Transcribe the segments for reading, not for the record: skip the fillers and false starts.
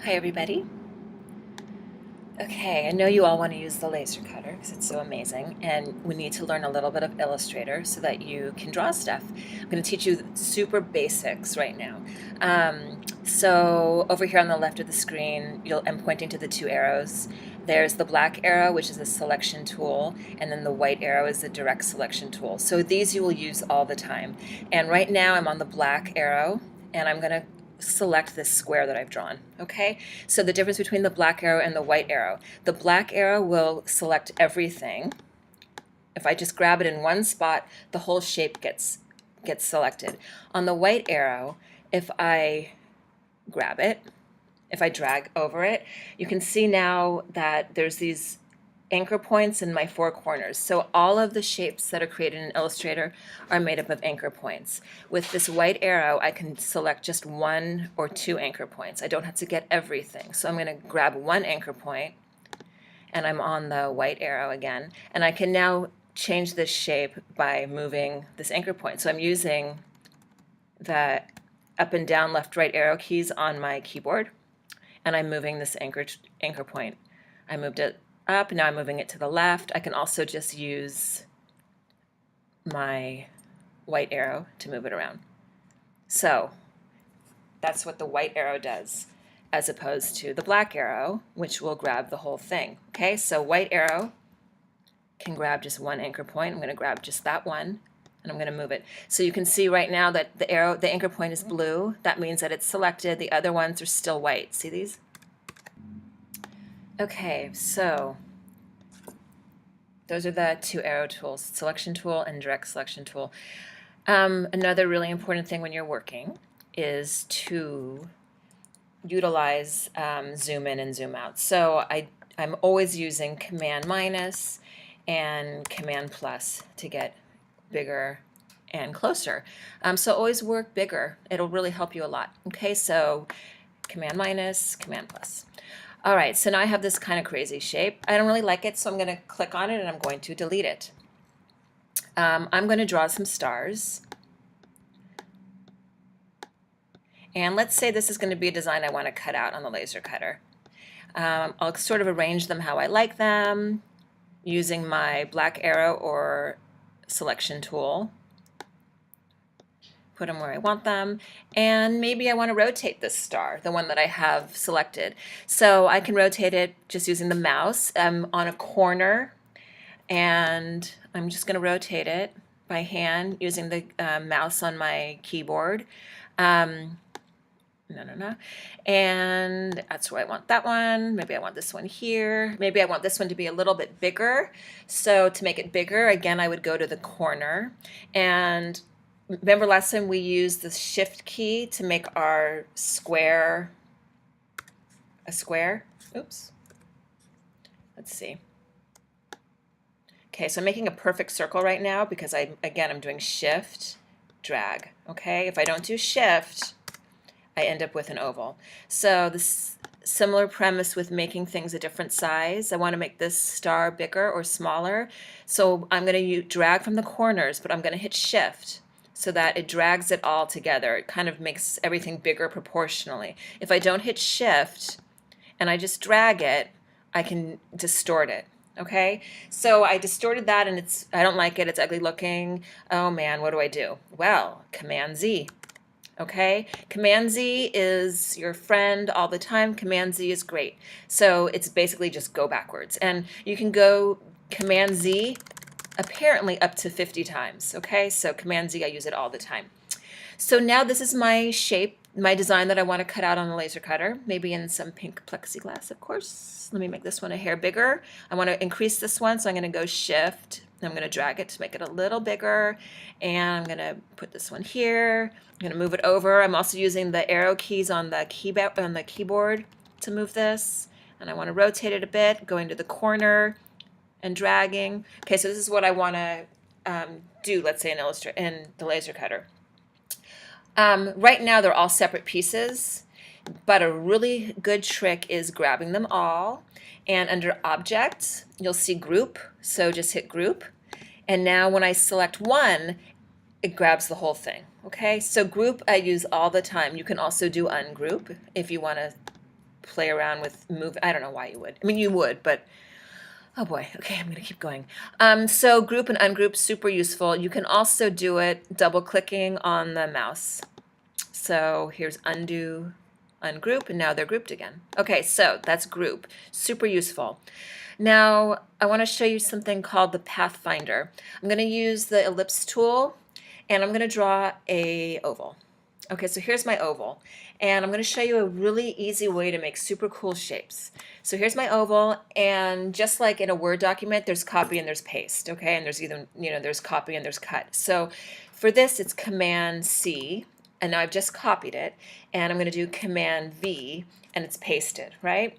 Hi everybody. Okay, I know you all want to use the laser cutter because it's so amazing, and we need to learn a little bit of Illustrator so that you can draw stuff. I'm going to teach you super basics right now. So over here on the left of the screen, I'm pointing to the two arrows. There's the black arrow, which is a selection tool, and then the white arrow is the direct selection tool. So these you will use all the time. And right now I'm on the black arrow, and I'm going to select this square that I've drawn. Okay, so the difference between the black arrow and the white arrow. The black arrow will select everything. If I just grab it in one spot, the whole shape gets selected. On the white arrow, if I grab it, if I drag over it, you can see now that there's these anchor points in my four corners. So all of the shapes that are created in Illustrator are made up of anchor points. With this white arrow, I can select just one or two anchor points. I don't have to get everything. So I'm going to grab one anchor point, and I'm on the white arrow again. And I can now change this shape by moving this anchor point. So I'm using the up and down, left, right arrow keys on my keyboard, and I'm moving this anchor point. I moved it up, now I'm moving it to the left. I can also just use my white arrow to move it around. So that's what the white arrow does, as opposed to the black arrow, which will grab the whole thing. Okay, so white arrow can grab just one anchor point. I'm going to grab just that one, and I'm going to move it. So you can see right now that the anchor point is blue. That means that it's selected. The other ones are still white. See these? Okay, so those are the two arrow tools, selection tool and direct selection tool. Another really important thing when you're working is to utilize zoom in and zoom out. So I'm always using Command minus and Command plus to get bigger and closer. So always work bigger. It'll really help you a lot. Okay, so Command minus, Command plus. All right, so now I have this kind of crazy shape. I don't really like it, so I'm going to click on it and I'm going to delete it. I'm going to draw some stars. And let's say this is going to be a design I want to cut out on the laser cutter. I'll sort of arrange them how I like them using my black arrow or selection tool. Put them where I want them, and maybe I want to rotate this star, the one that I have selected. So I can rotate it just using the mouse. I'm on a corner, and I'm just going to rotate it by hand using the mouse on my keyboard. And that's where I want that one. Maybe I want this one here. Maybe I want this one to be a little bit bigger. So to make it bigger, again, I would go to the corner. And remember last time we used the shift key to make our square a square? Oops. Let's see. Okay, so I'm making a perfect circle right now because I'm doing shift, drag. Okay, if I don't do shift, I end up with an oval. So this similar premise with making things a different size. I want to make this star bigger or smaller. So I'm going to drag from the corners, but I'm going to hit shift so that it drags it all together. It kind of makes everything bigger proportionally. If I don't hit shift and I just drag it, I can distort it. Okay, so I distorted that and I don't like it, it's ugly looking. Oh man, what do I do? Well, Command Z. Okay, Command Z is your friend all the time. Command Z is great. So it's basically just go backwards. And you can go Command Z apparently up to 50 times. Okay, so Command Z, I use it all the time. So now this is my shape, my design that I want to cut out on the laser cutter, maybe in some pink plexiglass, of course. Let me make this one a hair bigger. I want to increase this one, so I'm going to go shift. I'm going to drag it to make it a little bigger, and I'm going to put this one here. I'm going to move it over. I'm also using the arrow keys on the keyboard to move this, and I want to rotate it a bit, going to the corner and dragging. Okay, so this is what I want to do, let's say in the laser cutter. Right now they're all separate pieces, but a really good trick is grabbing them all, and under Object you'll see Group, so just hit Group, and now when I select one, it grabs the whole thing. Okay, so Group I use all the time. You can also do Ungroup if you want to play around with move. I don't know why you would. I mean, you would, but oh boy. Okay, I'm going to keep going. So group and ungroup, super useful. You can also do it double clicking on the mouse. So here's undo, ungroup, and now they're grouped again. Okay, so that's group, super useful. Now I want to show you something called the Pathfinder. I'm going to use the ellipse tool, and I'm going to draw a oval. Okay, so here's my oval, and I'm going to show you a really easy way to make super cool shapes. So here's my oval, and just like in a Word document, there's copy and there's paste, okay? And there's either, there's copy and there's cut. So for this, it's Command C, and now I've just copied it, and I'm going to do Command V, and it's pasted, right?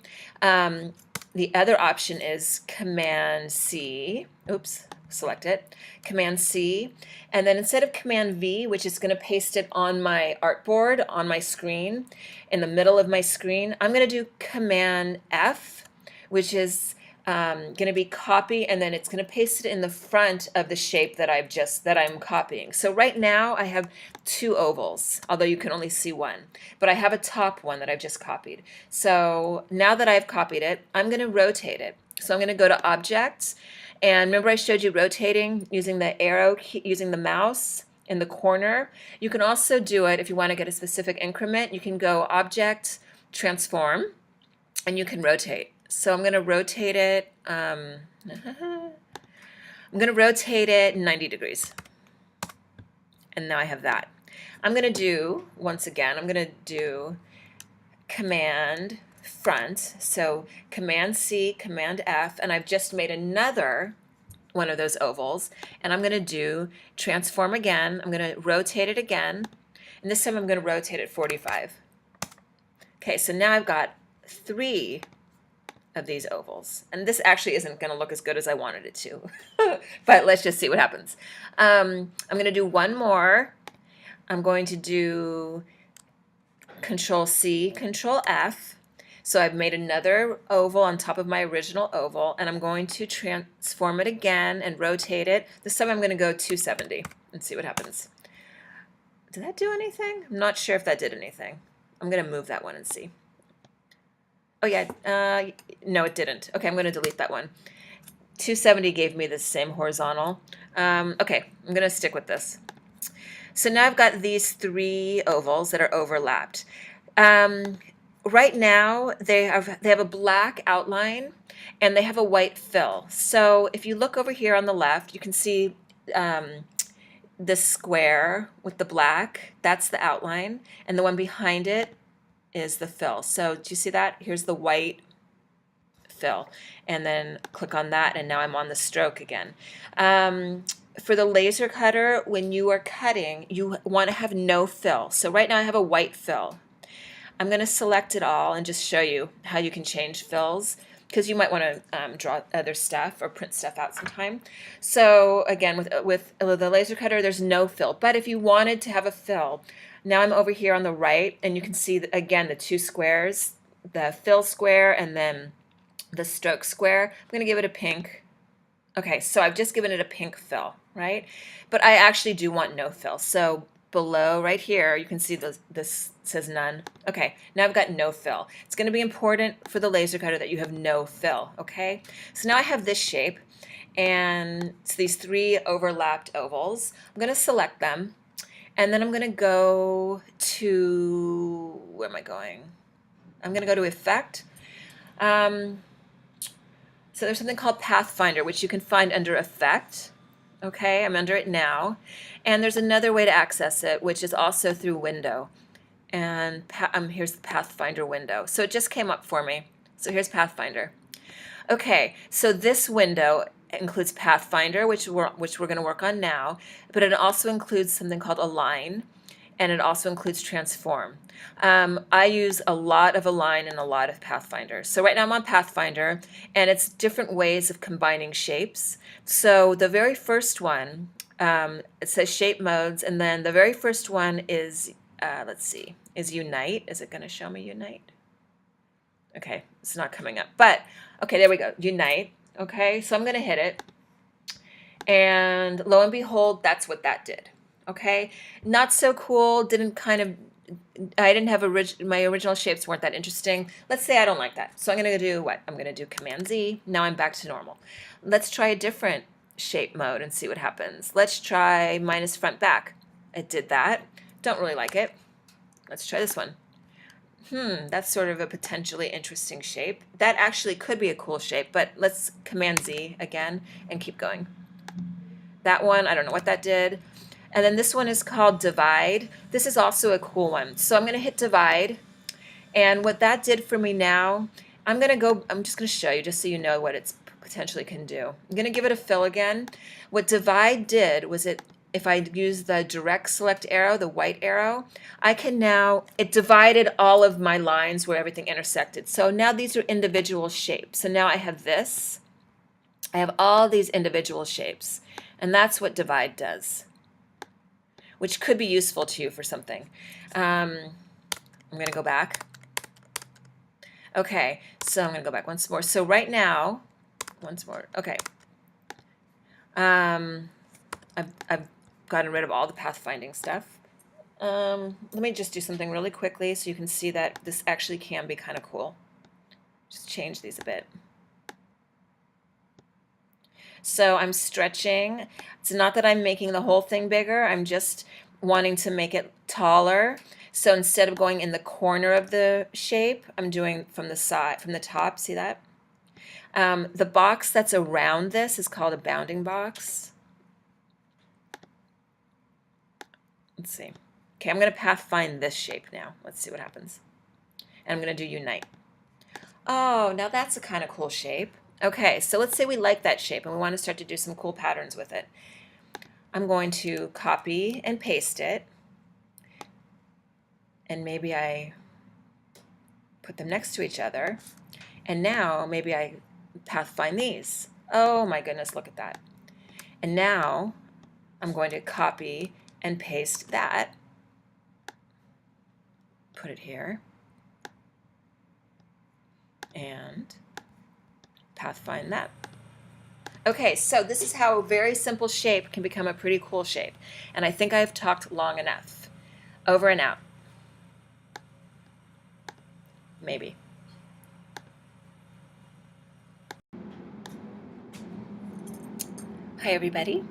The other option is Command C, oops, select it, Command C, and then instead of Command V, which is going to paste it on my artboard, on my screen, in the middle of my screen, I'm going to do Command F, which is going to be copy, and then it's going to paste it in the front of the shape that I'm copying. So right now I have two ovals, although you can only see one, but I have a top one that I've just copied. So now that I've copied it, I'm going to rotate it. So I'm going to go to Object, and remember I showed you rotating using the arrow key, using the mouse in the corner. You can also do it if you want to get a specific increment. You can go Object, Transform, and you can rotate. So I'm going to rotate it. I'm going to rotate it 90 degrees. And now I have that. I'm going to do, once again, I'm going to do Command Front. So Command C, Command F, and I've just made another one of those ovals. And I'm going to do Transform again. I'm going to rotate it again. And this time I'm going to rotate it 45. Okay, so now I've got 3 of these ovals, and this actually isn't going to look as good as I wanted it to, but let's just see what happens. I'm going to do one more. I'm going to do Control C, Control F. So I've made another oval on top of my original oval, and I'm going to transform it again and rotate it. This time I'm going to go 270 and see what happens. Did that do anything? I'm not sure if that did anything. I'm going to move that one and see. Oh yeah, no it didn't. Okay, I'm going to delete that one. 270 gave me the same horizontal. Okay, I'm going to stick with this. So now I've got these 3 ovals that are overlapped. Right now they have a black outline and they have a white fill. So if you look over here on the left, you can see the square with the black, that's the outline, and the one behind it is the fill. So do you see that? Here's the white fill, and then click on that, and now I'm on the stroke again. For the laser cutter, when you are cutting, you want to have no fill. So right now I have a white fill. I'm going to select it all and just show you how you can change fills, because you might want to draw other stuff or print stuff out sometime. So again, with the laser cutter, there's no fill. But if you wanted to have a fill, now I'm over here on the right, and you can see, again, the 2 squares, the fill square and then the stroke square. I'm going to give it a pink. Okay, so I've just given it a pink fill, right? But I actually do want no fill. So below right here, you can see this says none. Okay, now I've got no fill. It's going to be important for the laser cutter that you have no fill, okay? So now I have this shape, and it's these 3 overlapped ovals. I'm going to select them, and then I'm going to go to, where am I going? I'm going to go to Effect. So there's something called Pathfinder, which you can find under Effect. Okay, I'm under it now. And there's another way to access it, which is also through Window. And here's the Pathfinder window. So it just came up for me. So here's Pathfinder. Okay, so this window includes Pathfinder, which we're going to work on now, but it also includes something called Align, and it also includes Transform. I use a lot of Align and a lot of Pathfinder. So right now I'm on Pathfinder, and it's different ways of combining shapes. So the very first one, it says Shape Modes, and then the very first one is, let's see, is Unite. Is it going to show me Unite? Okay, it's not coming up. But, okay, there we go, Unite. Okay, so I'm going to hit it, and lo and behold, that's what that did. Okay, not so cool, didn't kind of I didn't have my original shapes weren't that interesting. Let's say I don't like that. So I'm going to do what? I'm going to do Command Z. Now I'm back to normal. Let's try a different shape mode and see what happens. Let's try minus front back. It did that. Don't really like it. Let's try this one. That's sort of a potentially interesting shape. That actually could be a cool shape, but let's Command Z again and keep going. That one, I don't know what that did. And then this one is called Divide. This is also a cool one. So I'm going to hit Divide. And what that did for me now, I'm just going to show you just so you know what it potentially can do. I'm going to give it a fill again. What Divide did was if I use the direct select arrow, the white arrow, it divided all of my lines where everything intersected. So now these are individual shapes. So now I have this. I have all these individual shapes. And that's what Divide does, which could be useful to you for something. I'm going to go back. Okay, so I'm going to go back once more. So right now, once more. Okay. I've gotten rid of all the pathfinding stuff. Let me just do something really quickly so you can see that this actually can be kind of cool. Just change these a bit. So I'm stretching. It's not that I'm making the whole thing bigger. I'm just wanting to make it taller. So instead of going in the corner of the shape, I'm doing from the side, from the top. See that? The box that's around this is called a bounding box. Let's see. Okay, I'm going to pathfind this shape now. Let's see what happens. And I'm going to do Unite. Oh, now that's a kind of cool shape. Okay, so let's say we like that shape and we want to start to do some cool patterns with it. I'm going to copy and paste it. And maybe I put them next to each other. And now maybe I pathfind these. Oh my goodness, look at that. And now I'm going to copy and paste that. Put it here. And pathfind that. Okay, so this is how a very simple shape can become a pretty cool shape. And I think I've talked long enough. Over and out. Maybe. Hi, everybody.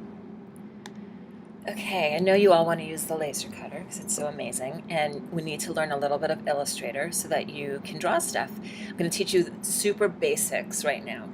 Okay, I know you all want to use the laser cutter because it's so amazing, and we need to learn a little bit of Illustrator so that you can draw stuff. I'm going to teach you super basics right now.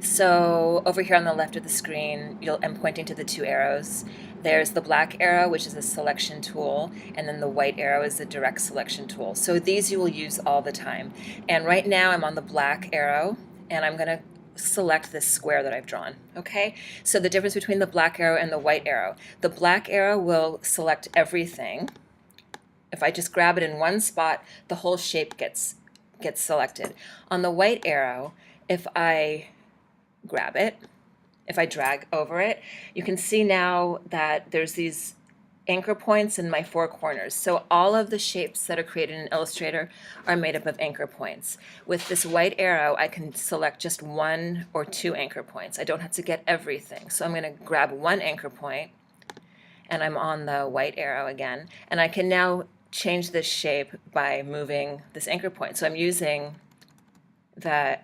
So over here on the left of the screen, I'm pointing to the two arrows. There's the black arrow, which is a selection tool, and then the white arrow is the direct selection tool. So these you will use all the time. And right now I'm on the black arrow, and I'm going to select this square that I've drawn. Okay, so the difference between the black arrow and the white arrow. The black arrow will select everything. If I just grab it in one spot, the whole shape gets selected. On the white arrow, if I grab it, if I drag over it, you can see now that there's these anchor points in my four corners. So all of the shapes that are created in Illustrator are made up of anchor points. With this white arrow, I can select just one or two anchor points. I don't have to get everything. So I'm going to grab one anchor point, and I'm on the white arrow again. And I can now change this shape by moving this anchor point. So I'm using the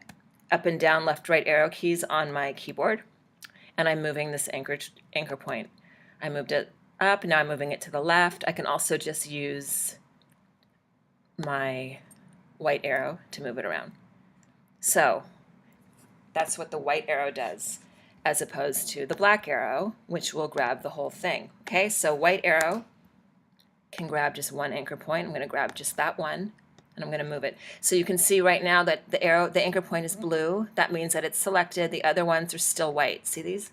up and down, left, right arrow keys on my keyboard, and I'm moving this anchor point. I moved it up, now I'm moving it to the left. I can also just use my white arrow to move it around. So that's what the white arrow does, as opposed to the black arrow, which will grab the whole thing. Okay, so white arrow can grab just one anchor point. I'm going to grab just that one, and I'm going to move it. So you can see right now that the anchor point is blue. That means that it's selected. The other ones are still white. See these?